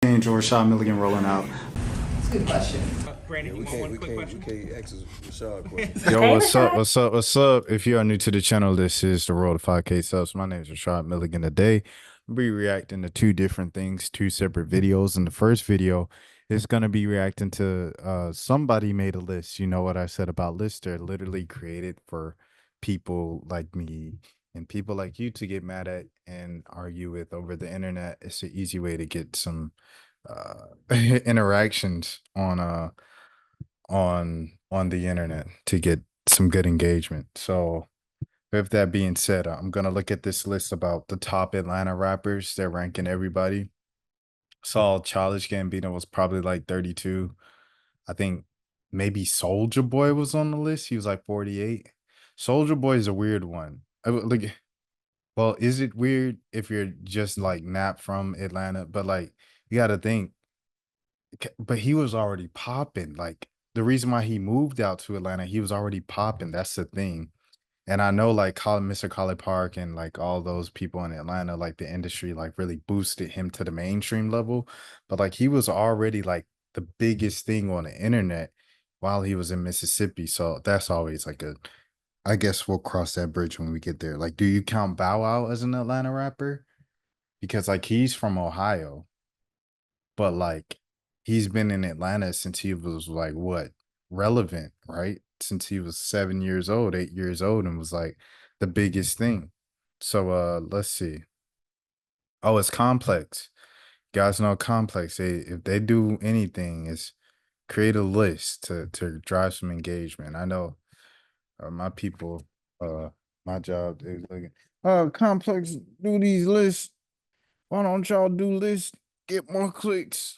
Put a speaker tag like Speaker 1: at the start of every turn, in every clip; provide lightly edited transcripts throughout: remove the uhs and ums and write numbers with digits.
Speaker 1: Angel Rashad Milligan rolling out.
Speaker 2: That's a good question.
Speaker 3: Brandon,
Speaker 4: Yeah,
Speaker 3: you
Speaker 4: we
Speaker 3: want
Speaker 4: can't,
Speaker 3: one
Speaker 4: we
Speaker 3: quick
Speaker 4: can't, we
Speaker 3: question?
Speaker 4: can't ask Rashad questions.
Speaker 1: Yo,
Speaker 5: Hey,
Speaker 1: what's up?
Speaker 5: Rashad.
Speaker 1: What's up? What's up? If you are new to the channel, this is the Road to 5K subs. My name is Rashad Milligan. Today, I'll be reacting to two different things, two separate videos. In the first video is going to be reacting to somebody made a list. You know what I said about lists? They're literally created for people like me and people like you to get mad at and argue with over the internet. It's an easy way to get some interactions on the internet to get some good engagement. So with that being said, I'm gonna look at this list about the top Atlanta rappers. They're ranking everybody. Saw Childish Gambino was probably like 32. I think maybe Soldier Boy was on the list. He was like 48. Soldier Boy is a weird one. Like, well, is it weird if you're just like not from Atlanta? But like, you got to think but he was already popping. Like the reason why he moved out to Atlanta, he was already popping. That's the thing. And I know like Mr. Collie Park and like all those people in Atlanta, like the industry like really boosted him to the mainstream level. But like he was already like the biggest thing on the internet while he was in Mississippi. So that's always like a I guess we'll cross that bridge when we get there. Like, do you count Bow Wow as an Atlanta rapper? Because like he's from Ohio. But like he's been in Atlanta since he was like what relevant, right? Since he was 7 years old, 8 years old, and was like the biggest thing. So let's see. Oh, it's Complex. You guys know Complex. If they do anything, is create a list to drive some engagement. I know my people, my job is looking. Complex do these lists. Why don't y'all do lists? Get more clicks.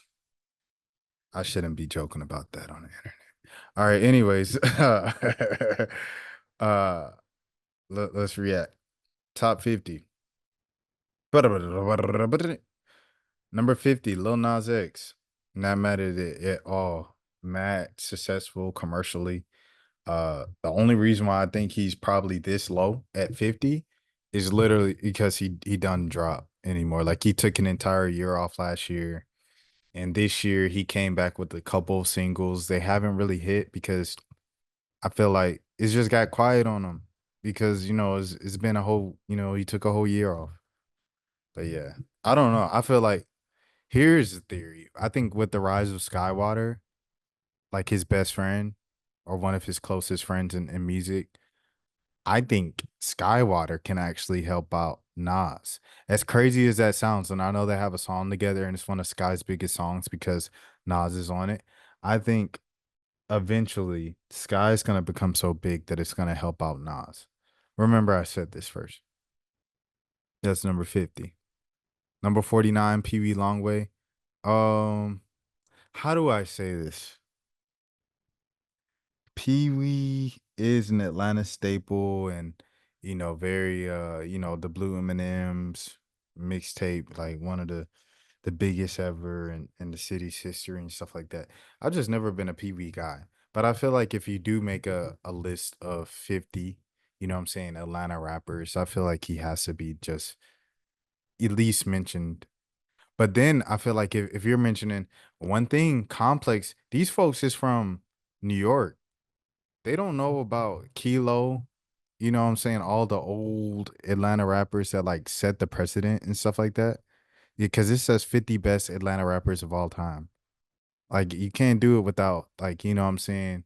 Speaker 1: I shouldn't be joking about that on the internet. All right, anyways, uh let's react. Top 50. Number 50, Lil Nas X. Not mad at it at all. Mad successful commercially. The only reason why I think he's probably this low at 50 is literally because he doesn't drop anymore. Like he took an entire year off last year. And this year he came back with a couple of singles. They haven't really hit because I feel like it's just got quiet on him because it's been a whole he took a whole year off. But yeah, I don't know. I feel like here's the theory. I think with the rise of Skywater, like his best friend or one of his closest friends in music, I think Skywater can actually help out Nas. As crazy as that sounds, and I know they have a song together and it's one of Sky's biggest songs because Nas is on it. I think eventually Sky's gonna become so big that it's gonna help out Nas. Remember, I said this first. That's number 50. Number 49, Pee Wee Longway. Um, how do I say this? Pee Wee is an Atlanta staple and very the Blue M&Ms mixtape, like one of the biggest ever in the city's history and stuff like that. I've just never been a Pee Wee guy. But I feel like if you do make a list of 50, what I'm saying, Atlanta rappers, I feel like he has to be just at least mentioned. But then I feel like if you're mentioning one thing, Complex, these folks is from New York. They don't know about Kilo, what I'm saying, all the old Atlanta rappers that like set the precedent and stuff like that. Because it says 50 best Atlanta rappers of all time. Like you can't do it without like, what I'm saying,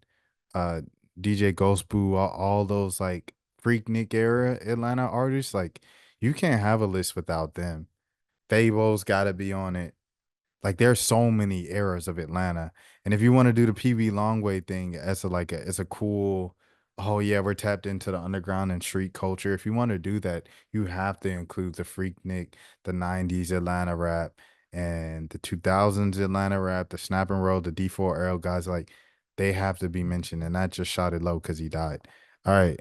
Speaker 1: uh DJ Ghost Boo, all those like Freaknik era Atlanta artists. Like you can't have a list without them. Favo's gotta be on it. Like there's so many eras of Atlanta. And if you want to do the PV Longway thing as as a cool, oh yeah, we're tapped into the underground and street culture. If you want to do that, you have to include the Freaknik, the 90s Atlanta rap, and the 2000s Atlanta rap, the Snap and Roll, the D4L guys, like they have to be mentioned. And I just shot it low because he died. All right.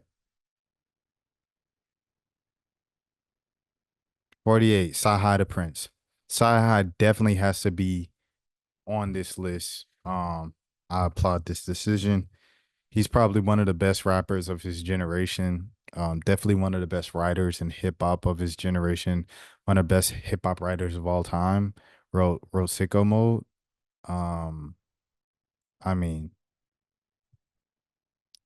Speaker 1: 48, Sci the Prince. Sci definitely has to be on this list. I applaud this decision. He's probably one of the best rappers of his generation. Definitely one of the best writers in hip hop of his generation. One of the best hip hop writers of all time. wrote sicko mode. Um, I mean,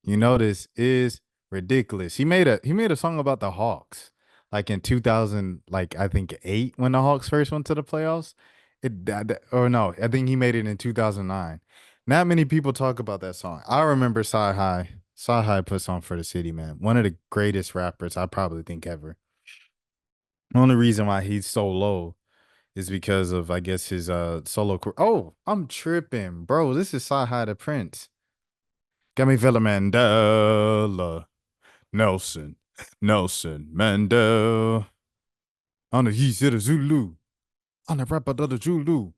Speaker 1: this is ridiculous. He made a song about the Hawks, like in 2000, like I think 8 when the Hawks first went to the playoffs. Or no, I think he made it in 2009. Not many people talk about that song. I remember Sci High. Sci High put song for the city, man. One of the greatest rappers I probably think ever. The only reason why he's so low is because of I guess his solo career. Oh, I'm tripping, bro. This is Sci High the Prince. Got me feeling Mandela. Nelson, Nelson Mandela. On the he said a Zulu. On the rapper of the Zulu.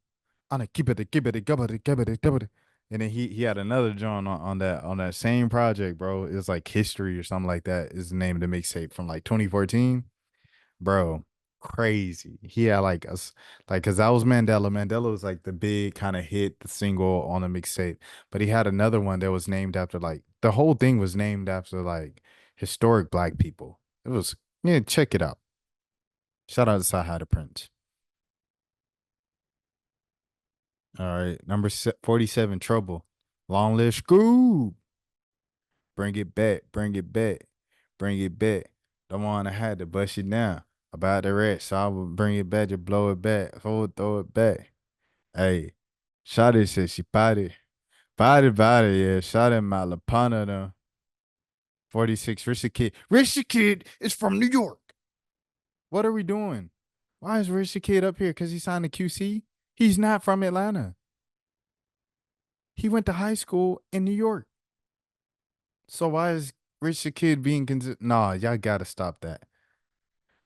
Speaker 1: On the keep it, gubba. And then he had another John on that same project, bro. It was like History or something like that. Is the name of the mixtape from like 2014. Bro, crazy. He had like like because that was Mandela. Mandela was like the big kind of hit, the single on the mixtape. But he had another one that was named after like the whole thing was named after like historic black people. It was yeah, check it out. Shout out to Sahada Prince. All right, number 47, Trouble. Long live Scoob. Bring it back, bring it back, bring it back. The one I had to bust it down about the rest, so I would bring it back to blow it back, hold throw it back. Hey, Shotty said she potty, yeah. Shotty my lapana though. 46, Richard Kid. Richard Kid is from New York. What are we doing? Why is Richard Kid up here? Because he signed a QC? He's not from Atlanta. He went to high school in New York. So why is Richard Kid being considered? Nah, y'all gotta stop that.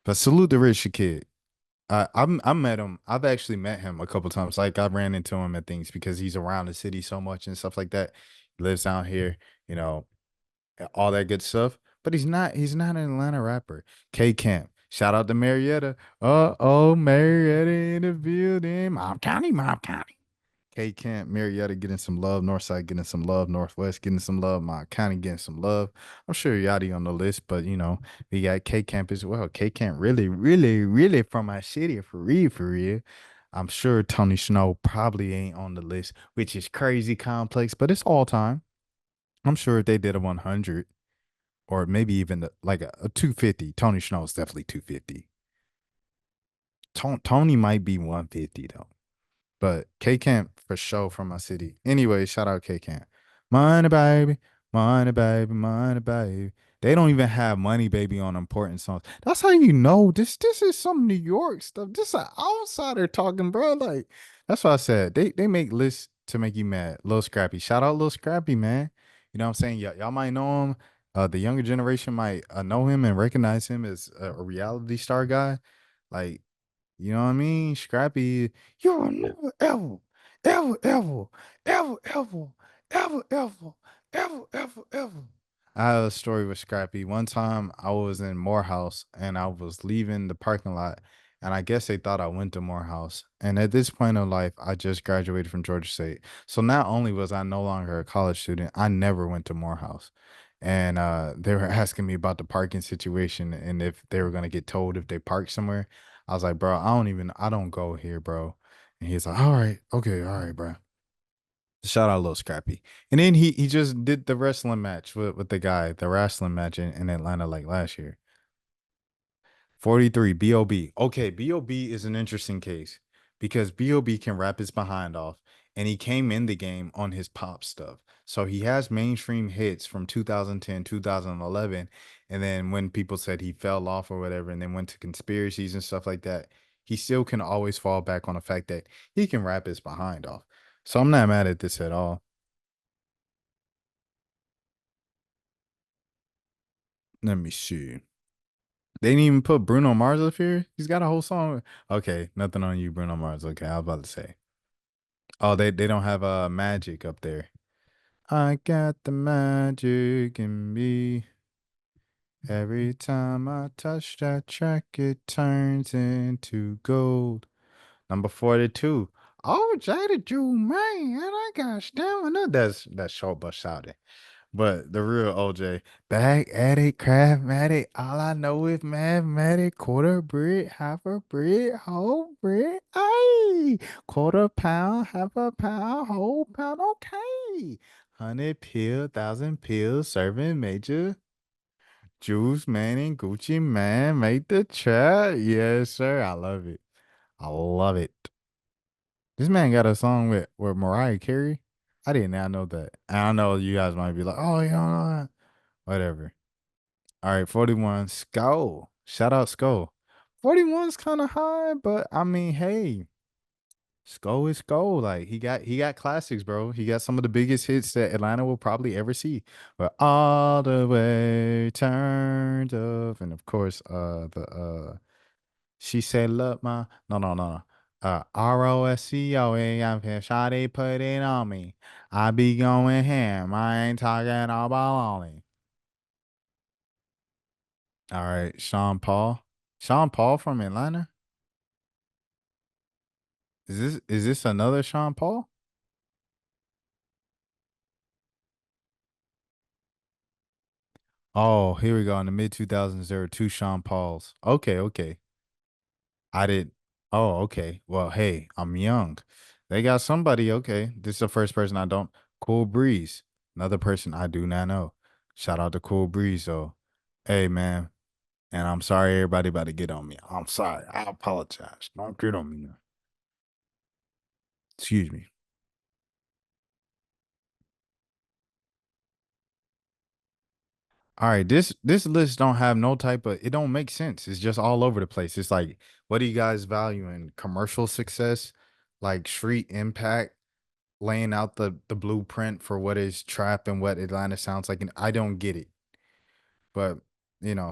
Speaker 1: But salute the Richard Kid. I met him. I've actually met him a couple times. Like I ran into him at things because he's around the city so much and stuff like that. He lives out here, you know, all that good stuff. But he's not an Atlanta rapper. K Camp. Shout out to Marietta. Oh, Marietta in the building. Mob County, Mob County. K Camp, Marietta getting some love, Northside getting some love, Northwest getting some love, my county getting some love. I'm sure Yachty on the list, but we got K Camp as well. K Camp really, really, really from my city for real, for real. I'm sure Tony Snow probably ain't on the list, which is crazy complex, but it's all time. I'm sure if they did a 100 or maybe even like a 250, Tony Snow is definitely 250. Tony might be 150 though. But K Camp for sure from my city. Anyway, shout out K Camp. Money baby, money baby, money baby. They don't even have money baby on important songs. That's how you know this is some New York stuff. This is an outsider talking, bro. Like that's what I said. They make lists to make you mad. Lil Scrappy. Shout out Lil Scrappy, man. You know what I'm saying? Y'all might know him. The younger generation might know him and recognize him as a reality star guy. Like you know what I mean? Scrappy, you'll never, ever, ever, ever, ever, ever, ever, ever, ever, ever, ever. I have a story with Scrappy. One time I was in Morehouse and I was leaving the parking lot, and I guess they thought I went to Morehouse. And at this point in life, I just graduated from Georgia State. So not only was I no longer a college student, I never went to Morehouse. And they were asking me about the parking situation and if they were gonna get told if they parked somewhere. I was like, bro, I don't go here, bro. And he's like, all right, okay, all right, bro. Shout out Lil Scrappy. And then he just did the wrestling match with the guy, the wrestling match in Atlanta like last year. 43, B.O.B. Okay, B.O.B. is an interesting case because B.O.B. can rap his behind off and he came in the game on his pop stuff. So he has mainstream hits from 2010, 2011. And then when people said he fell off or whatever and then went to conspiracies and stuff like that, he still can always fall back on the fact that he can rap his behind off. So I'm not mad at this at all. Let me see. They didn't even put Bruno Mars up here. He's got a whole song. Okay, nothing on you, Bruno Mars. Okay, I was about to say. Oh, they don't have magic up there. I got the magic in me. Every time I touch that track, it turns into gold. Number 42. Oh, Jada Jew, man, I got stamina. That's short but shouted. But the real OJ, back at it, craftmatic. All I know is mathematic. Quarter brick, half a brick, whole brick. Ay, quarter pound, half a pound, whole pound. Okay, 100 pill, 1,000 pills, serving major. Juice man and Gucci man make the chat. Yes, sir. I love it. I love it. This man got a song with Mariah Carey. I did not know that. And I know you guys might be like, oh, you don't know that. Whatever. All right, 41. Skull. Shout out Skull. 41's kind of high, but I mean, hey, Skull is Skull. Like he got classics, bro. He got some of the biggest hits that Atlanta will probably ever see. But all the way turned up. And of course, the she said, look, ma. No. ROSCO, I'm Shawty put it on me. I be going ham. I ain't talking about baloney. All right, Sean Paul. Sean Paul from Atlanta? Is this another Sean Paul? Oh, here we go. In the mid 2000s, there were two Sean Pauls. Okay. I did. Oh, okay. Well, hey, I'm young. They got somebody. Okay. This is the first person I don't. Cool Breeze. Another person I do not know. Shout out to Cool Breeze, though. Hey, man. And I'm sorry everybody about to get on me. I'm sorry. I apologize. Don't get on me now. Excuse me. All right, this list don't have no type of it don't make sense. It's just all over the place. It's like, what do you guys value in commercial success, like street impact, laying out the blueprint for what is trap and what Atlanta sounds like, and I don't get it. But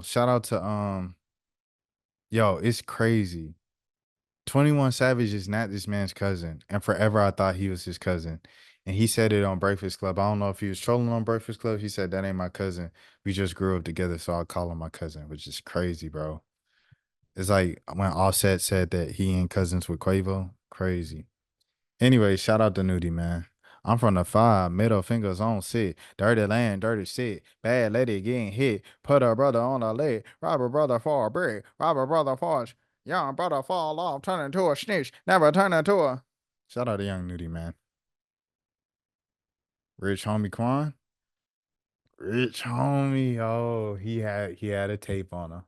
Speaker 1: shout out to yo, it's crazy. 21 Savage is not this man's cousin, and forever I thought he was his cousin. And he said it on Breakfast Club. I don't know if he was trolling on Breakfast Club. He said that ain't my cousin. We just grew up together, so I'll call him my cousin, which is crazy, bro. It's like when Offset said that he ain't cousins with Quavo. Crazy. Anyway, shout out to Nudie, man. I'm from the five, middle fingers on sit. Dirty land, dirty shit. Bad lady getting hit. Put her brother on the leg. Rob her brother for a brick. Rob her brother for a young brother fall off. Turn into a snitch. Never turn into a. Shout out to young Nudie, man. Rich homie Quan. Rich homie. Oh, he had a tape on him.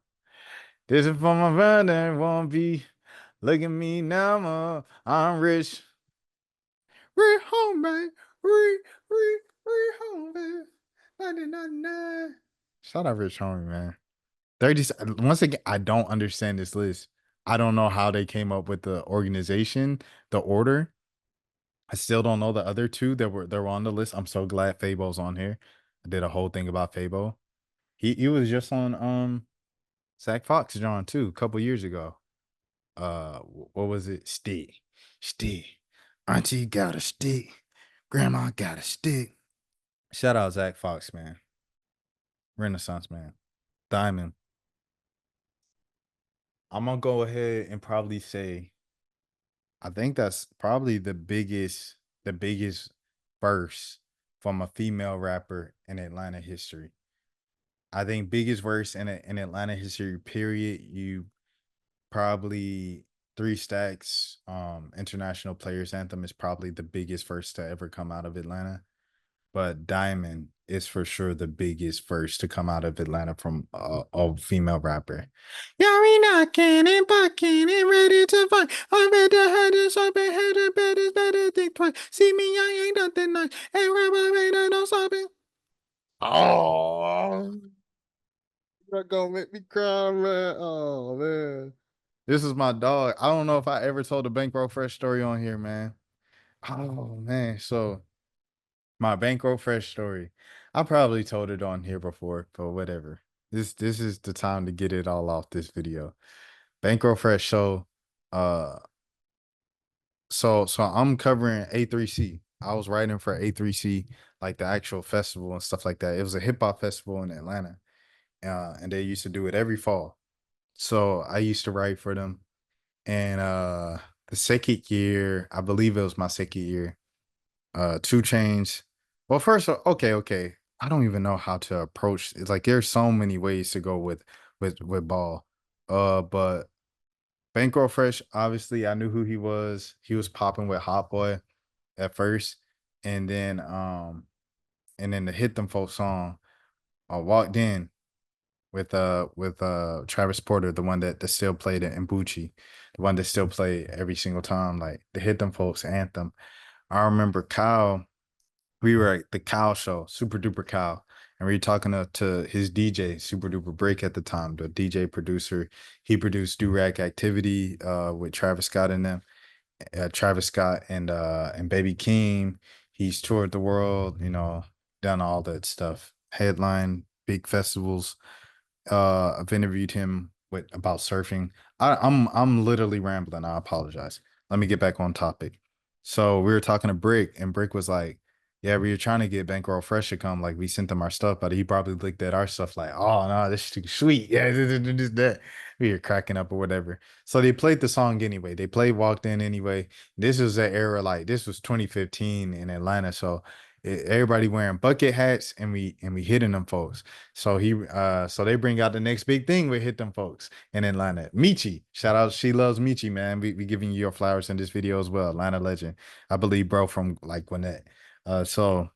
Speaker 1: This is for my brother. Won't be. Look at me now, I'm rich. Rich homie. Rich, rich homie. 1999. Shout out Rich homie, man. 30. Once again, I don't understand this list. I don't know how they came up with the organization, the order. I still don't know the other two that were on the list. I'm so glad Fabo's on here. I did a whole thing about Fabo. He was just on Zach Fox John too a couple years ago. What was it? Stick. Auntie got a stick. Grandma got a stick. Shout out Zach Fox, man. Renaissance man. Diamond. I'm gonna go ahead and probably say I think that's probably the biggest verse from a female rapper in Atlanta history. I think biggest verse in Atlanta history, period. You probably Three Stacks, International Players Anthem is probably the biggest verse to ever come out of Atlanta. But Diamond is for sure the biggest verse to come out of Atlanta from a female rapper. Yeah, we knocking and bucking and ready to fight. I bet the head is up and head and bed is better think twice. See me, I ain't nothing nice. And rapper ain't no stopping. Oh, you're gonna make me cry, man. Oh man. This is my dog. I don't know if I ever told the Bankroll Fresh story on here, man. Oh man. So my Bankroll Fresh story. I probably told it on here before, but whatever. This is the time to get it all off this video. Bankroll Fresh show. Uh so I'm covering A3C. I was writing for A3C, like the actual festival and stuff like that. It was a hip hop festival in Atlanta. And they used to do it every fall. So I used to write for them. And the second year, I believe it was my second year, Two Chains. Well, first, okay. I don't even know how to approach it's like there's so many ways to go with ball. But Bankroll Fresh, obviously I knew who he was. He was popping with Hot Boy at first. And then the Hit Them Folks song, I walked in with Travis Porter, the one that still played it, and Bucci, the one that still played every single time, like the Hit Them Folks anthem. I remember Kyle, we were at the Kyle show, Super Duper Kyle, and we were talking to his DJ, Super Duper Break at the time, the DJ producer. He produced Do Rag Activity with Travis Scott in them, Travis Scott and Baby Keem. He's toured the world, done all that stuff, headline big festivals. I've interviewed him with about surfing. I'm literally rambling. I apologize. Let me get back on topic. So we were talking to Brick, and Brick was like, "Yeah, we were trying to get Bankroll Fresh to come. Like we sent them our stuff, but he probably looked at our stuff like, oh no, this is too sweet. Yeah, this, that." We were cracking up or whatever. So they played the song anyway. They played Walked In anyway. This was that era, like this was 2015 in Atlanta. So everybody wearing bucket hats, and we hitting them folks. So they bring out the next big thing with Hit Them Folks in Atlanta. Michi. Shout out, She Loves Michi, man. We giving you your flowers in this video as well. Atlanta legend. I believe, bro, from like Gwinnett. So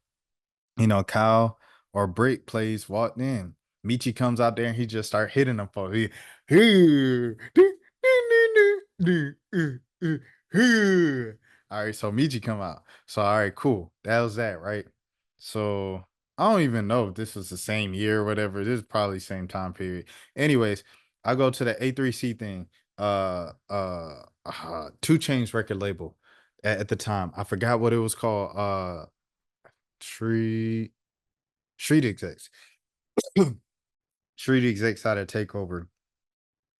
Speaker 1: Kyle or Brick plays Walked In. Michi comes out there and he just start hitting them folks. All right, so Michi come out. So all right, cool. That was that, right? So I don't even know if this was the same year or whatever. This is probably same time period. Anyways, I go to the A3C thing. 2 Chains record label at the time. I forgot what it was called. Street Street Execs. Street Execs had a takeover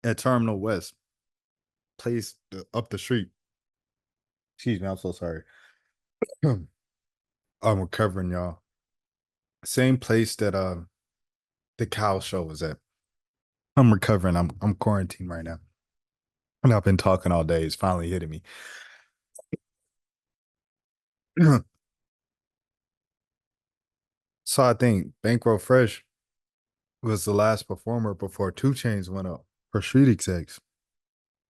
Speaker 1: at Terminal West, place up the street. Excuse me, I'm so sorry. I'm recovering, y'all. Same place that the cow show was at. I'm recovering. I'm quarantined right now. And I've been talking all day. It's finally hitting me. So I think Bankroll Fresh was the last performer before 2 Chains went up for Street Execs.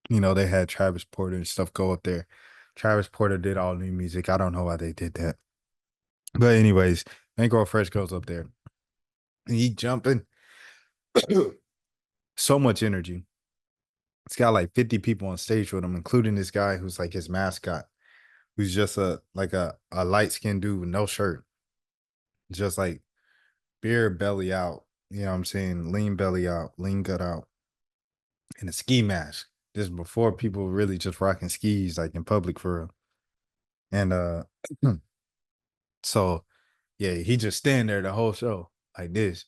Speaker 1: They had Travis Porter and stuff go up there. Travis Porter did all new music. I don't know why they did that. But anyways, Bankroll Fresh goes up there. And he jumping. So much energy. It's got like 50 people on stage with him, including this guy who's like his mascot, who's just a light-skinned dude with no shirt. Just like beard belly out. You know what I'm saying? Lean belly out, lean gut out, and a ski mask. This is before people really just rocking skis like in public for real. And so yeah, he just stand there the whole show like this.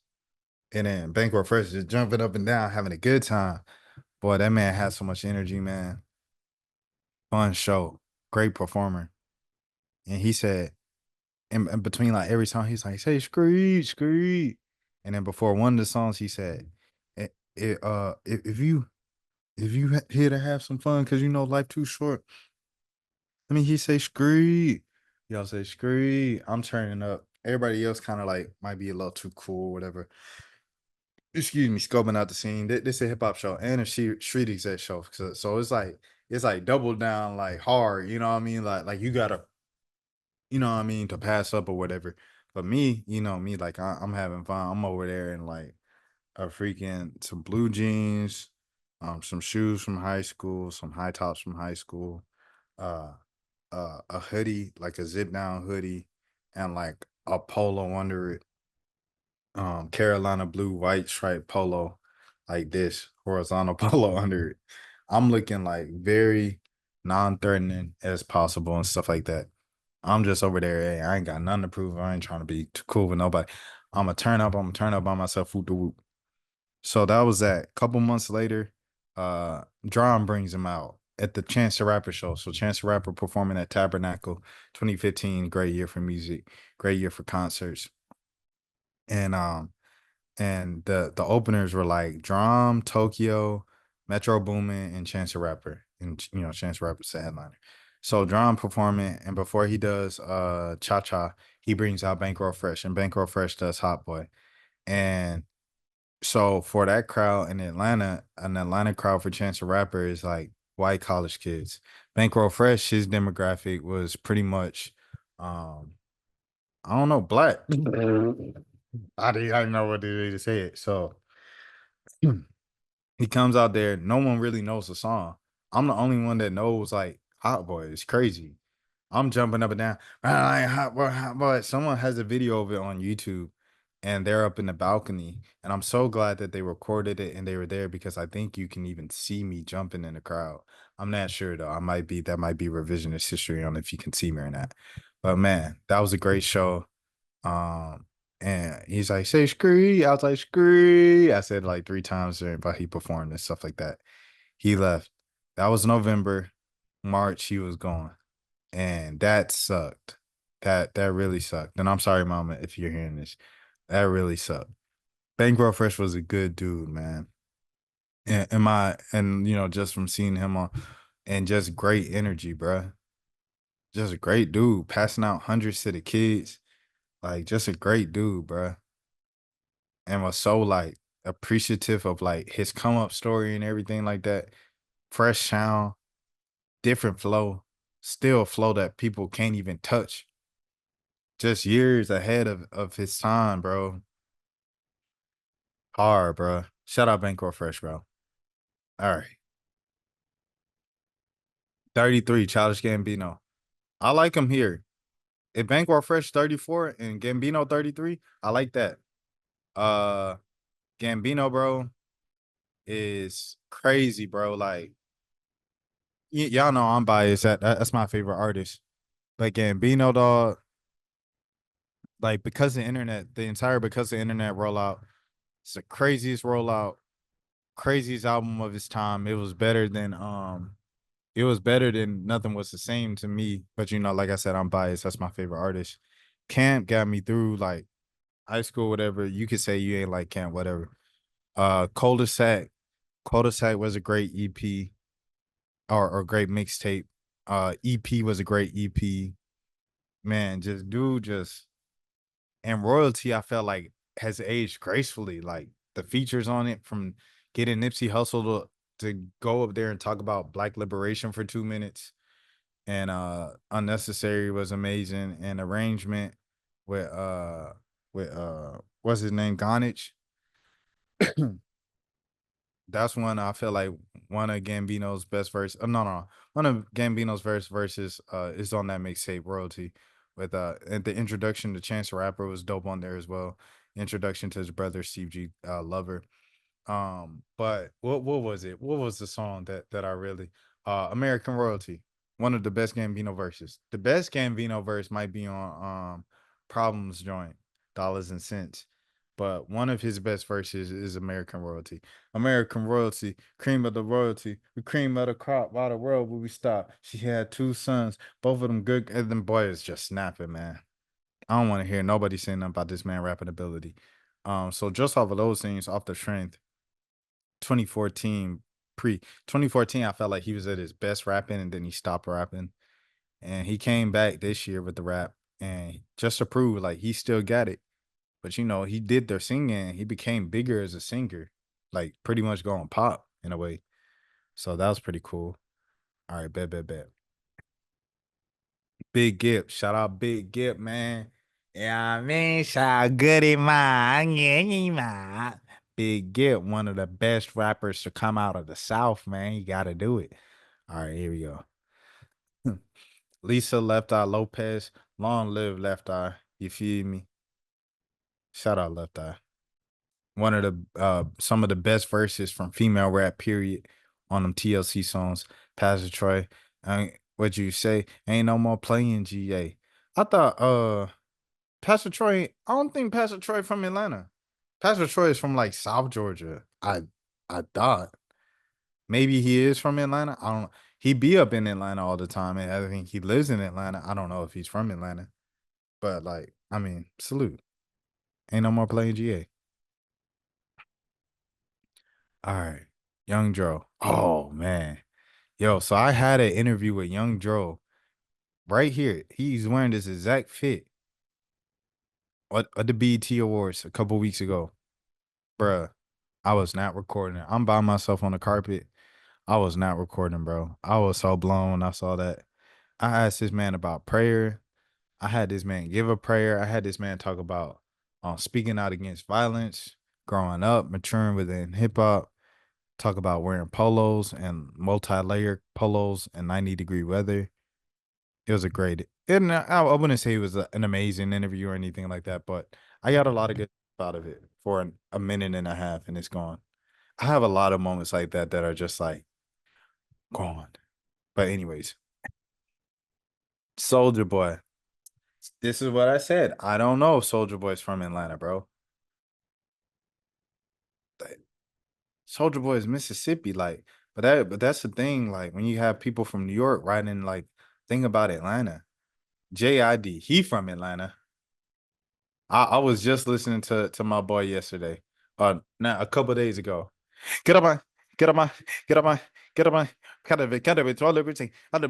Speaker 1: And then Bankroll Fresh just jumping up and down, having a good time. Boy, that man has so much energy, man. Fun show, great performer. And he said, in between like every song, he's like, "Say screed, screed." And then before one of the songs, he said, if you here to have some fun, cause life too short. I mean, he say screed. Y'all say screed. I'm turning up. Everybody else kind of like might be a little too cool, whatever. Excuse me, scoping out the scene. This is a hip hop show and a street exec show. So it's like double down like hard, you know what I mean? Like you gotta, to pass up or whatever. But me, me, like I'm having fun. I'm over there in like a freaking some blue jeans, some shoes from high school, some high tops from high school, uh a hoodie, like a zip down hoodie, and like a polo under it, Carolina blue white striped polo, like this horizontal polo under it. I'm looking like very non-threatening as possible and stuff like that. I'm just over there. Hey, I ain't got nothing to prove. I ain't trying to be too cool with nobody. I'm gonna turn up by myself, whoop the whoop. So that was that. Couple months later, Drum brings him out at the Chance the Rapper show. So Chance the Rapper performing at Tabernacle 2015, great year for music, great year for concerts. And the openers were like Drum, Tokyo, Metro Boomin, and Chance the Rapper. And Chance the Rapper's the headliner. So Drum performing, and before he does Cha Cha, he brings out Bankroll Fresh, and Bankroll Fresh does Hot Boy. And so for that crowd in Atlanta, an Atlanta crowd for Chance the Rapper is like white college kids. Bankroll Fresh, his demographic was pretty much um I don't know, black. I didn't know what to say it. So he comes out there, no one really knows the song. I'm the only one that knows like Hot Boy. It's crazy. I'm jumping up and down. "Ah, Hot Boy, Hot Boy." Someone has a video of it on YouTube and they're up in the balcony. And I'm so glad that they recorded it and they were there because I think you can even see me jumping in the crowd. I'm not sure though. That might be revisionist history on if you can see me or not. But man, that was a great show. Um, and he's like, say scree. I was like, scree. I said like 3 times during, but he performed and stuff like that. He left. That was November. March, he was gone. And that sucked. That really sucked. And I'm sorry, mama, if you're hearing this. That really sucked. Bankroll Fresh was a good dude, man. And just from seeing him on and just great energy, bruh. Just a great dude, passing out hundreds to the kids. Like just a great dude, bruh. And was so like appreciative of like his come up story and everything like that. Fresh sound, different flow, still flow that people can't even touch. Just years ahead of his time, bro. Hard, bro. Shout out Bankroll Fresh, bro. All right. 33, Childish Gambino. I like him here. If Bankroll Fresh 34 and Gambino 33, I like that. Uh Gambino, bro, is crazy, bro. Like y'all know I'm biased. That's my favorite artist. But Gambino, dog, like because the internet, the entire because the internet rollout, it's the craziest rollout, craziest album of his time. It was better than Nothing Was the Same to me. But like I said, I'm biased. That's my favorite artist. Camp got me through like high school, whatever. You could say you ain't like Camp, whatever. Cul-de-sac. Cul-de-sac was a great EP or great mixtape. EP was a great EP. Man, just and royalty, I felt like has aged gracefully. Like the features on it from getting Nipsey Hussle to go up there and talk about black liberation for 2 minutes. And Unnecessary was amazing. And arrangement with what's his name? Gonich. That's one I feel like one of Gambino's best verse. No. One of Gambino's verses is on that mixtape royalty with and the introduction to Chance the Rapper was dope on there as well. Introduction to his brother Steve G Lover. But what was it? What was the song that I really American Royalty, one of the best Gambino verses. The best Gambino verse might be on Problems joint, Dollars and Cents. But one of his best verses is American Royalty. American Royalty, cream of the royalty, the cream of the crop, why the world will we stop? She had 2 sons, both of them good, and them boys just snapping, man. I don't want to hear nobody saying nothing about this man rapping ability. So just off of those things, off the strength, 2014 pre 2014 I felt like he was at his best rapping and then he stopped rapping and he came back this year with the rap and just to prove like he still got it. But he did their singing, he became bigger as a singer, like pretty much going pop in a way. So that was pretty cool. All right, bet. Big Gip, shout out Big Gip, man. Yeah, I mean, shout goody man, yeah. Big Gip, one of the best rappers to come out of the South, man. You got to do it. All right, here we go. Lisa Left Eye Lopez, long live Left Eye. You feel me? Shout out Left Eye. One of the some of the best verses from female rap period on them TLC songs. Pastor Troy, what you say? Ain't no more playing GA. I thought Pastor Troy, I don't think Pastor Troy from Atlanta. Pastor Troy is from like South Georgia. I thought maybe he is from Atlanta. I don't know. He be up in Atlanta all the time, and I think he lives in Atlanta. I don't know if he's from Atlanta, but like, I mean, salute. Ain't no more playing GA. All right, Young Dro. Oh man, yo. So I had an interview with Young Dro. right here. He's wearing this exact fit at the BET Awards a couple weeks ago. Bruh, I was not recording. I'm by myself on the carpet. I was not recording, bro. I was so blown when I saw that. I asked this man about prayer. I had this man give a prayer. I had this man talk about speaking out against violence, growing up, maturing within hip hop, talk about wearing polos and multi-layered polos in 90-degree weather. It was a great, and I wouldn't say it was an amazing interview or anything like that, but I got a lot of good out of it for a minute and a half, and it's gone. I have a lot of moments like that that are just like gone. But anyways, Soldier Boy. This is what I said. I don't know if Soldier Boy's from Atlanta, bro. Soldier Boy is Mississippi, like, but that's the thing. Like when you have people from New York writing like thing about Atlanta. JID, he from Atlanta. I was just listening to my boy yesterday. Now a couple days ago. Get up on, get up on, get up on, get up on, kind of it, all everything, shout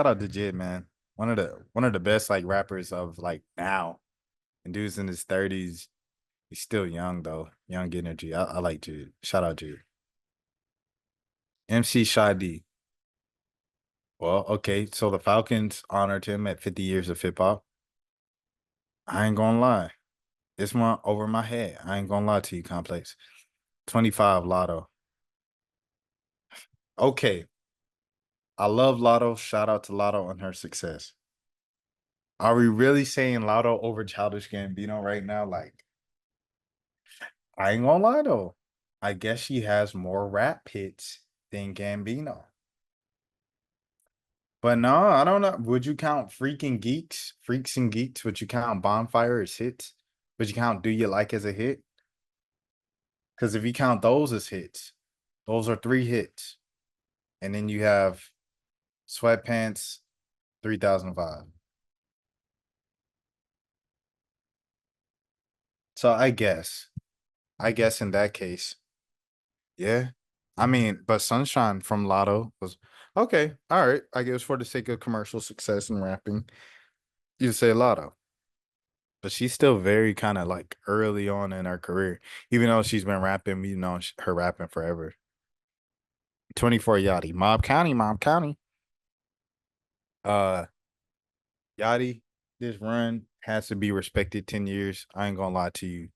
Speaker 1: out to Jid, man. One of the best like rappers of like now. And dude's in his 30s. He's still young though. Young energy. I like Jid. Shout out Jid. MC Shadi. Well, okay. So the Falcons honored him at 50 years of hip hop. I ain't gonna lie. It's one over my head. I ain't gonna lie to you, Complex. 25 Lotto. Okay. I love Lotto. Shout out to Lotto on her success. Are we really saying Lotto over Childish Gambino right now? Like, I ain't gonna lie though. I guess she has more rap hits than Gambino. But no, I don't know. Would you count Freaking Geeks? Freaks and Geeks? Would you count Bonfire as hits? Would you count Do You Like as a hit? Because if you count those as hits, those are three hits. And then you have Sweatpants 3005. So I guess in that case, yeah. I mean, but Sunshine from Lotto was okay. All right. I guess for the sake of commercial success and rapping, you say Lotto. But she's still very kind of like early on in her career, even though she's been rapping, her rapping forever. 24 Yachty, Mob County, Mob County. Uh, Yachty, this run has to be respected 10 years. I ain't gonna lie to you.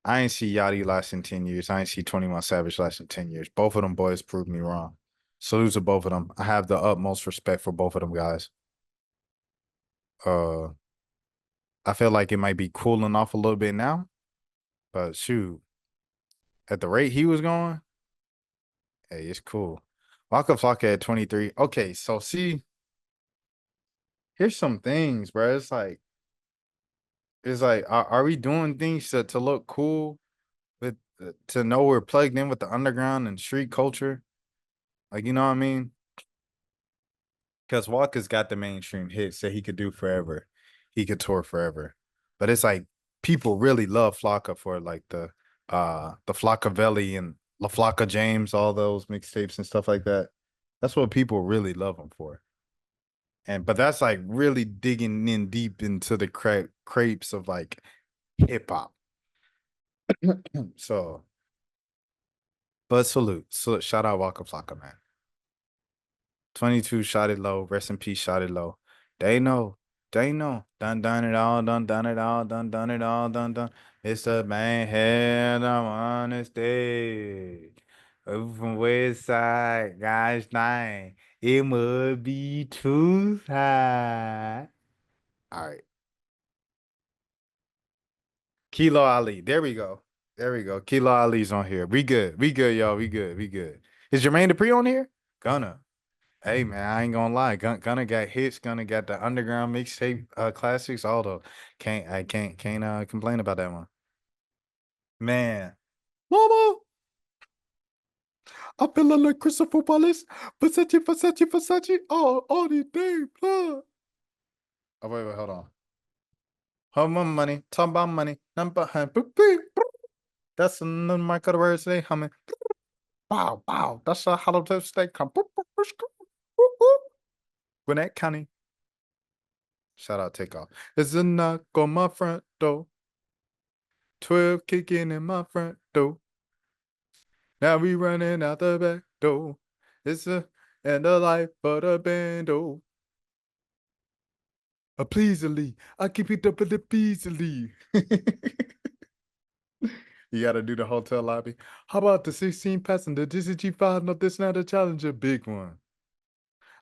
Speaker 1: I ain't see Yachty lasting 10 years. I ain't see 21 Savage lasting 10 years. Both of them boys proved me wrong. Salute to both of them. I have the utmost respect for both of them guys. Uh, I feel like it might be cooling off a little bit now, but shoot, at the rate he was going, hey, it's cool. Waka Flocka at 23. Okay, so see, here's some things, bro. It's like, are we doing things to look cool with to know we're plugged in with the underground and street culture? Like, you know what I mean? Because Walker's got the mainstream hits that he could do forever. He could tour forever. But it's like people really love Flocka for like the Flockavelli and La Flocka James, all those mixtapes and stuff like that. That's what people really love him for. And but that's like really digging in deep into the crepes of like hip hop. So, but salute. So shout out Waka Flocka, man. 22 shot it low. Rest in peace, shot it low. They know. They know. Done it all. Done it all. Done it all. Done. Mr. Head, I'm on the stage. Over from West Side, gosh dang. It must be too high. All right. Kilo Ali. There we go. There we go. Kilo Ali's on here. We good. We good, y'all. We good. We good. Is Jermaine Dupri on here? Gonna. Hey man, I ain't gonna lie. Gunna got hits. Gunna got the underground mixtape classics. All the can't complain about that one. Man, Mama, I feel like Christopher Wallace. Versace. All the day, blah. Oh wait, hold on. Hold my money, talk about money. Number. That's another Michael the word say humming. Bow, bow. That's a hollow tip steak. Come. Boop, boop, boop, boop, boop, boop. Gwinnett County. Shout out Takeoff. It's a knock on my front door. 12 kicking in my front door. Now we running out the back door. It's a end of life for the bando. A pleasantly. I keep it up with the easily. You gotta do the hotel lobby. How about the 16 passenger? This is G5. No, this not a challenger. Big one.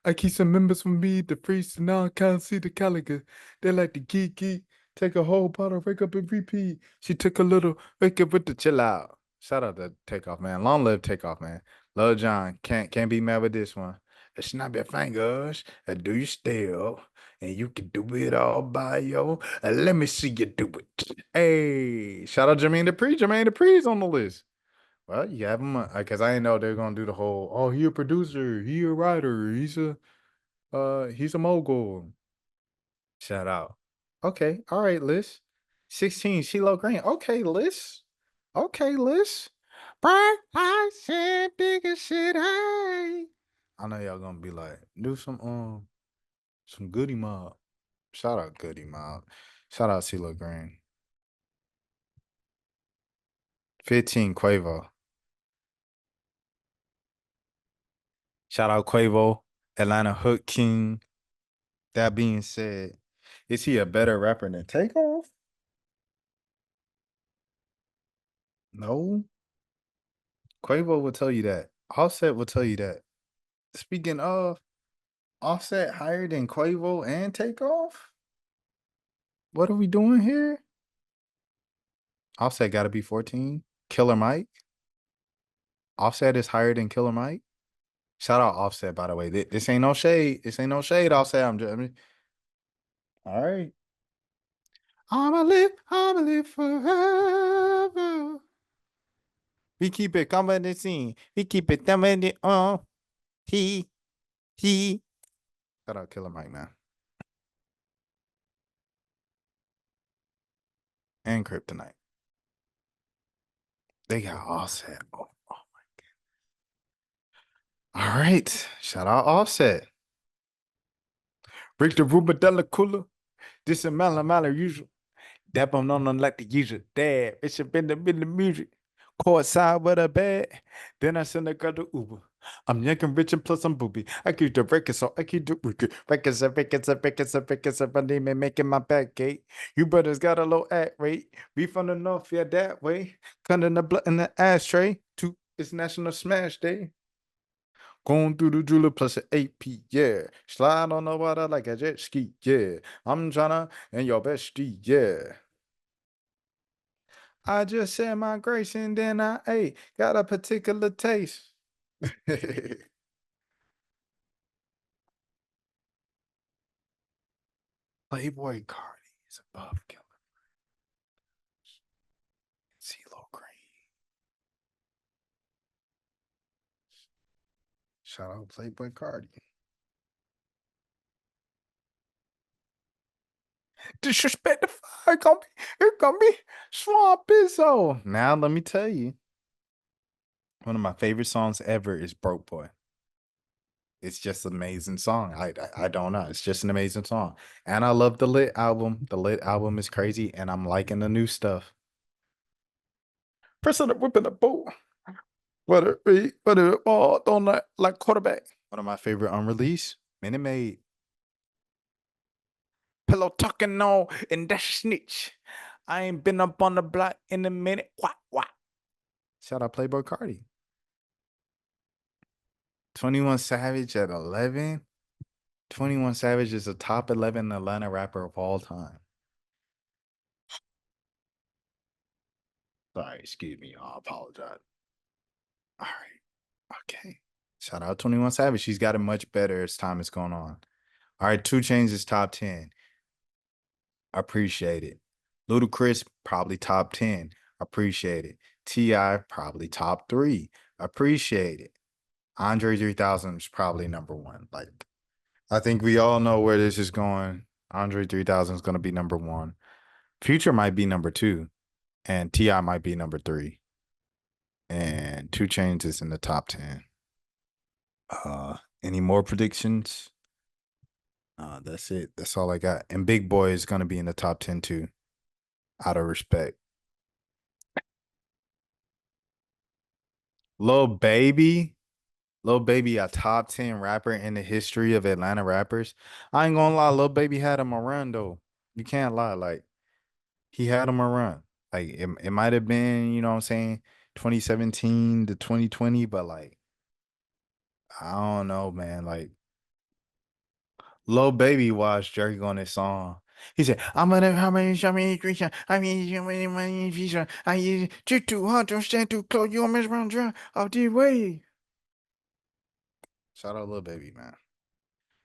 Speaker 1: I keep some members from me, the priest, and now I can't see the caliber. They like to geek. Take a whole bottle, wake up and repeat. She took a little, wake up with the chill out. Shout out to Takeoff, man. Long live Takeoff, man. Love John. Can't be mad with this one. Snap your fingers, do you still? And you can do it all by yo. Let me see you do it. Hey, shout out Jermaine Dupri. Jermaine Dupri's on the list. Well, you have him because I didn't know they're gonna do the whole. Oh, he a producer, he a writer, he's a mogul. Shout out. Okay, all right, Liz. 16, CeeLo Green. Okay, Liz. Okay, Liz. Bright lights and bigger shit. Hey. I know y'all gonna be like, do some Goody Mob. Shout out Goody Mob. Shout out CeeLo Green. 15, Quavo. Shout out Quavo, Atlanta Hook King. That being said, is he a better rapper than Takeoff? No. Quavo will tell you that. Offset will tell you that. Speaking of, Offset higher than Quavo and Takeoff? What are we doing here? Offset got to be 14. Killer Mike? Offset is higher than Killer Mike? Shout out Offset, by the way. This ain't no shade. This ain't no shade, Offset. All right. I'ma live forever. We keep it coming the scene. We keep it coming the he he. Shout out Killer Mike, man. And Kryptonite. They got Offset. Oh. All right. Shout out Offset. Break the Ruba Della Cooler. This is Mala usual. Dap on like the usual. Dad, it should been the music. Courtside with a bed. Then I send a girl to Uber. I'm young and rich and plus I'm booby. I keep the records, so I keep the records. My name ain't making my back gate. You brothers got a low act rate. We from the north, yeah, that way. Cutting the blood in the ashtray. It's National Smash Day. Going through the jeweler plus an AP, yeah. Slide on the water like a jet ski, yeah. I'm tryna and your bestie, yeah. I just said my grace and then I ate. Got a particular taste. Playboy Cardi is above Killer. CeeLo Green. Shout out Playboy Cardi. Disrespect the fire. It gonna be Swamp Bizzo. Now let me tell you. One of my favorite songs ever is Broke Boy. It's just an amazing song. I don't know. It's just an amazing song. And I love the Lit album. The Lit album is crazy, and I'm liking the new stuff. Pressing the whip in the boat. What it ball on like quarterback. One of my favorite unreleased. Minute Maid. Pillow talking on and that snitch. I ain't been up on the block in a minute. What? Shout out Playboy Cardi. 21 Savage at 11. 21 Savage is a top 11 Atlanta rapper of all time. Sorry, excuse me. I apologize. All right. Okay. Shout out 21 Savage. She's gotten much better as time is going on. All right. 2 Chainz is top 10. Appreciate it. Ludacris, probably top 10. Appreciate it. T.I., probably top 3. Appreciate it. Andre 3000 is probably number 1. Like, I think we all know where this is going. Andre 3000 is going to be number 1. Future might be number 2. And T.I. might be number 3. and Two Chains is in the top 10. Any more predictions? That's it. That's all I got. And Big Boy is gonna be in the top 10 too, out of respect. Lil Baby, Lil Baby, a top 10 rapper in the history of Atlanta rappers. I ain't gonna lie, Lil Baby had him a run though. You can't lie, like he had him a run. Like it might have been, you know what I'm saying, 2017 to 2020, but like I don't know, man. Like Lil Baby watched Drake on this song. He said, "I'm gonna how many show me creature. I mean, you many money feature. I use you too hard to stand too close. You almost run dry off the way." Shout out Lil Baby, man.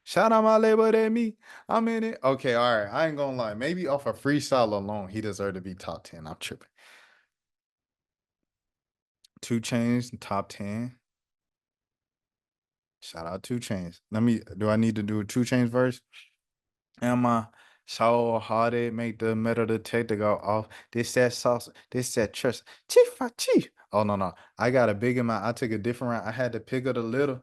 Speaker 1: Shout out my label than me. I'm in it. Okay, all right. I ain't gonna lie. Maybe off a freestyle alone, he deserved to be top 10. I'm tripping. Two Chains, top 10. Shout out Two Chains. Do I need to do a Two Chains verse? Am I so hard it make the metal detector go off? This that sauce, this that trust. Chief, chief. Oh no, no. I got a big amount. I took a different route. I had to pick up the little.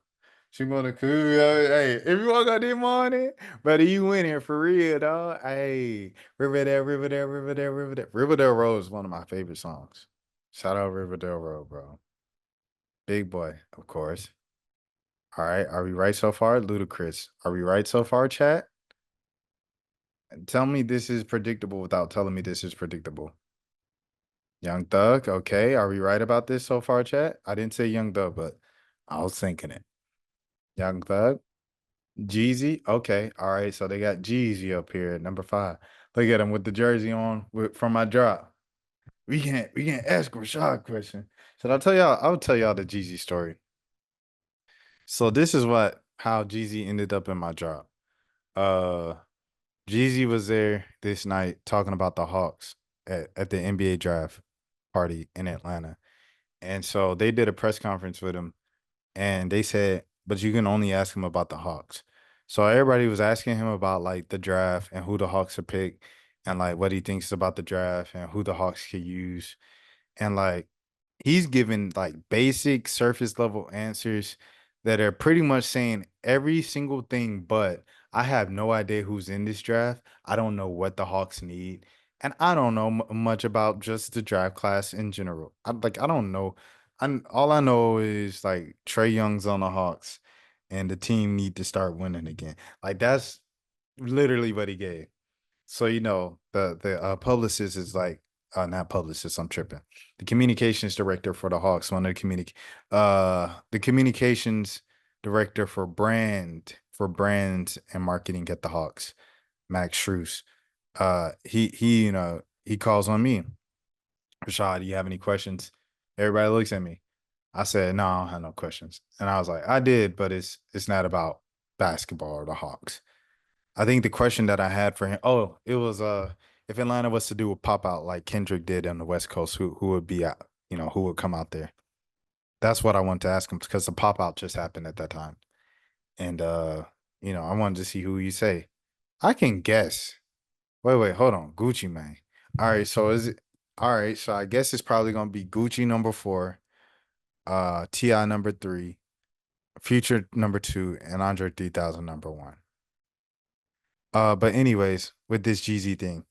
Speaker 1: She gonna cool. Hey, if you want got this money, brother, you winning for real, dog. Hey, Riverdale, Riverdale, Riverdale, Riverdale. Riverdale Road is one of my favorite songs. Shout out Riverdale Road, bro. Big boy, of course. All right, are we right so far? Ludacris. Are we right so far, chat? Tell me this is predictable without telling me this is predictable. Young Thug, okay. Are we right about this so far, chat? I didn't say Young Thug, but I was thinking it. Young Thug, Jeezy, okay. All right, so they got Jeezy up here at number 5. Look at him with the jersey on from my drop. We can't ask Rashad a question. Should I tell y'all? I'll tell y'all the Jeezy story. So this is what how Jeezy ended up in my drop. Uh Jeezy was there this night talking about the Hawks at the NBA draft party in Atlanta. And so they did a press conference with him and they said, but you can only ask him about the Hawks. So everybody was asking him about like the draft and who the Hawks are pick and like what he thinks about the draft and who the Hawks could use. And like he's given like basic surface level answers that are pretty much saying every single thing, but I have no idea who's in this draft. I don't know what the Hawks need. And I don't know much about just the draft class in general. I don't know. All I know is like Trey Young's on the Hawks and the team need to start winning again. Like that's literally what he gave. So the publicist is like not publicist, I'm tripping. The communications director for the Hawks, one of the communications director for brands and marketing at the Hawks, Max Schruess. He calls on me. Rashad, do you have any questions? Everybody looks at me. I said, no, I don't have no questions. And I was like, I did, but it's not about basketball or the Hawks. I think the question that I had for him, oh, it was if Atlanta was to do a pop out like Kendrick did on the West Coast, who would be out, who would come out there? That's what I wanted to ask him because the pop out just happened at that time. And I wanted to see who you say. I can guess. Wait, hold on. Gucci man. All right, so is it all right, so I guess it's probably gonna be Gucci number 4, T.I. number 3, Future number 2, and Andre 3000 number 1. But anyways, with this Jeezy thing.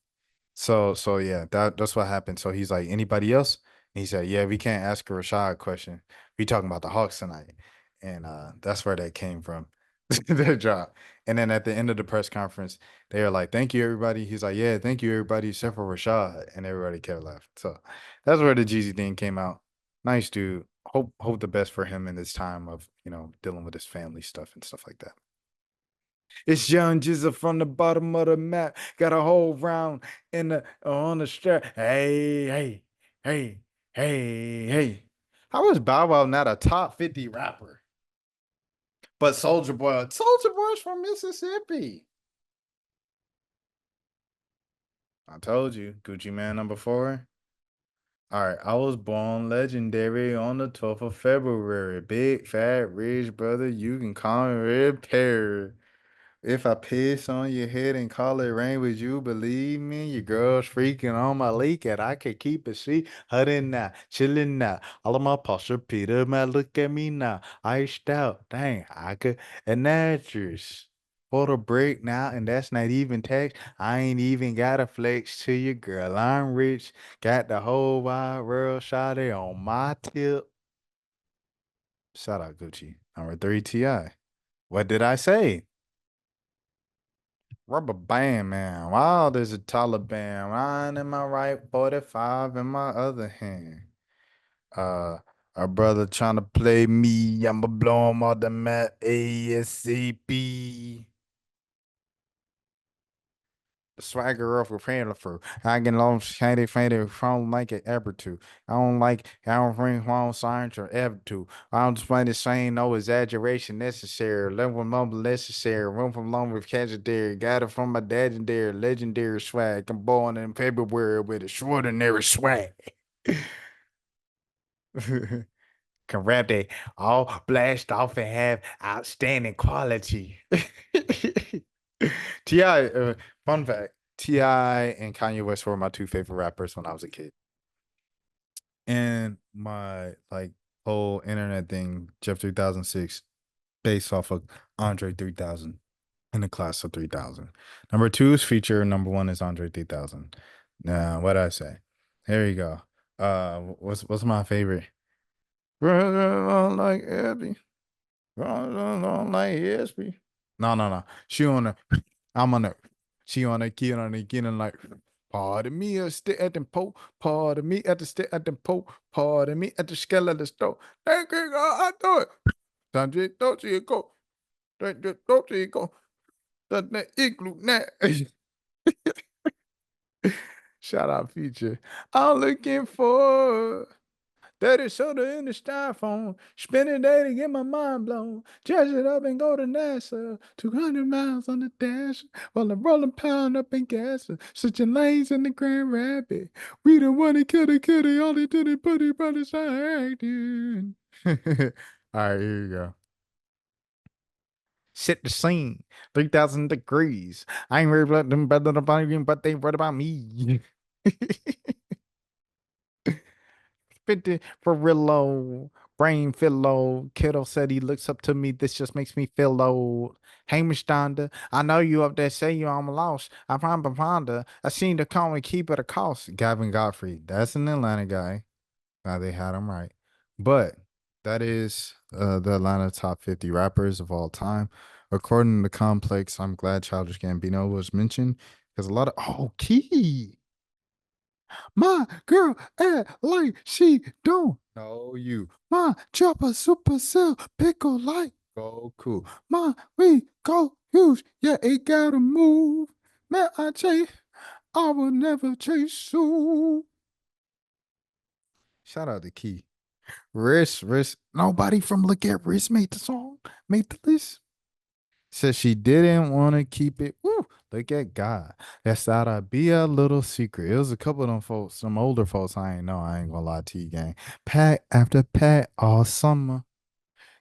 Speaker 1: So yeah, that's what happened. So he's like, anybody else? And he said, yeah, we can't ask a Rashad question. We talking about the Hawks tonight. And that's where that came from. The drop. And then at the end of the press conference, they were like, thank you, everybody. He's like, yeah, thank you, everybody, except for Rashad. And everybody kept laughing. So that's where the Jeezy thing came out. Nice dude. Hope the best for him in this time of, dealing with his family stuff and stuff like that. It's Young Jizza from the bottom of the map. Got a whole round in the on the strap. Hey, hey, hey, hey. How is Bow Wow not a top 50 rapper? But Soldier Boy's from Mississippi. I told you, Gucci Man number 4. All right, I was born legendary on the 12th of February. Big, fat, rich brother, you can call me Red Pear. If I piss on your head and call it rain, would you believe me? Your girl's freaking on my leak, and I can keep it sweet. Hudding now, chilling now. All of my posture, Peter, man, look at me now. Iced out, dang, I could. And actress for the break now, and that's not even tax. I ain't even got a flex to your girl. I'm rich, got the whole wide world shot on my tip. Shout out Gucci. Number three, Ti. What did I say? Rubber band, man. Wow, there's a Taliban. Ryan in my right, 45 in my other hand. Uh, our brother trying to play me. I'ma blow him off the mat ASAP. The swagger of a for I get along shady faded from like an ever to. I don't bring wrong science or ever to. I don't display the same, no exaggeration necessary. Level mumble necessary. Room from long with legendary. Got it from my legendary, legendary swag. I'm born in February with extraordinary swag. Can rap that all blast off and have outstanding quality. Ti, fun fact: Ti and Kanye West were my two favorite rappers when I was a kid. And my like whole internet thing, Jeff 3006, based off of Andre 3000 in the class of 3000. Number two is Feature. Number one is Andre 3000. Now, what I say? Here you go. What's my favorite? Like Abby. Like ESP. No, no, no. She on the I'm on the she on the kid on the getting like pardon me a stick at the pole, pardon me at the stick at the pole, pardon me at the scale of the stove. Thank you, God, I do it. Don't you go. Don't you go. The igloo net. Shout out Future. I'm looking for dirty soda in the styrofoam. Spend a day to get my mind blown. Dress it up and go to NASA. 200 miles on the dash. While I'm rolling pound up in gas. Switching lanes in the Grand Rapid. We the one that killed the kitty. All they did is put it by the side. All right, here you go. Set the scene. 3,000 degrees. I ain't worried about them better about you, but they worried about me. 50 for real low. Brain feel low. Kiddo said he looks up to me. This just makes me feel old. Hamish Donda, I know you up there say you I'm lost. I find Ponder. I seen the call and keep it a cost. Gavin Godfrey. That's an Atlanta guy. Now they had him right. But that is the Atlanta top 50 rappers of all time. According to Complex, I'm glad Childish Gambino was mentioned because a lot of Key. My girl act like she don't know you. My chopper super cell pickle like Goku. My we go huge. Yeah, it gotta move. Man, I will never chase you. Shout out to Key. Risk. Nobody from Look at Risk made the song, made the list. Said she didn't want to keep it. Woo, look at God. That's gotta be a little secret. It was a couple of them folks, some older folks. I ain't know. I ain't gonna lie to you, gang. Pack after pack all summer.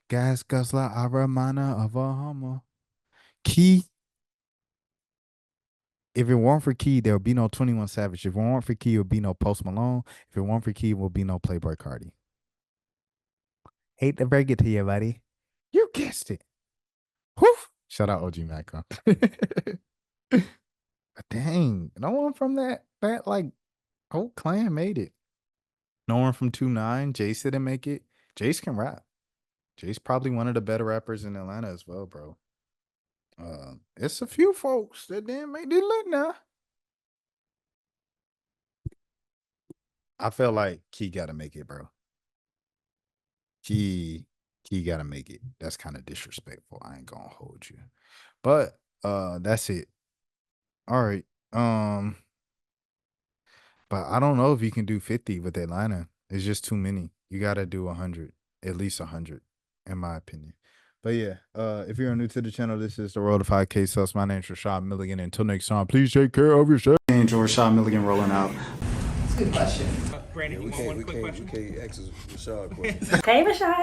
Speaker 1: Gas guzzler, I remind her of a Hummer. Key. If it weren't for Key, there would be no 21 Savage. If it weren't for Key, there would be no Post Malone. If it weren't for Key, there would be no Playboy Cardi. Hate to break it to you, buddy. You guessed it. Whew. Shout out OG Mac. Dang, no one from that like whole clan made it. No one from 2-9. Jace didn't make it. Jace can rap. Jace probably one of the better rappers in Atlanta as well, bro. It's a few folks that didn't make it look now. I feel like Key gotta make it, bro. Key Key gotta make it. That's kind of disrespectful. I ain't gonna hold you. But that's it. All right. But I don't know if you can do 50 with Atlanta. It's just too many. You gotta do 100, at least 100, in my opinion. But yeah, if you're new to the channel, this is the World of 5K Subs. My name's Rashad Milligan. Until next time, please take care of yourself. And Rashad Milligan rolling out.
Speaker 2: That's a good question.
Speaker 4: Yeah,
Speaker 2: Brandon, you want one quick question?
Speaker 4: we can't ask Rashad a question.
Speaker 2: Hey, Rashad.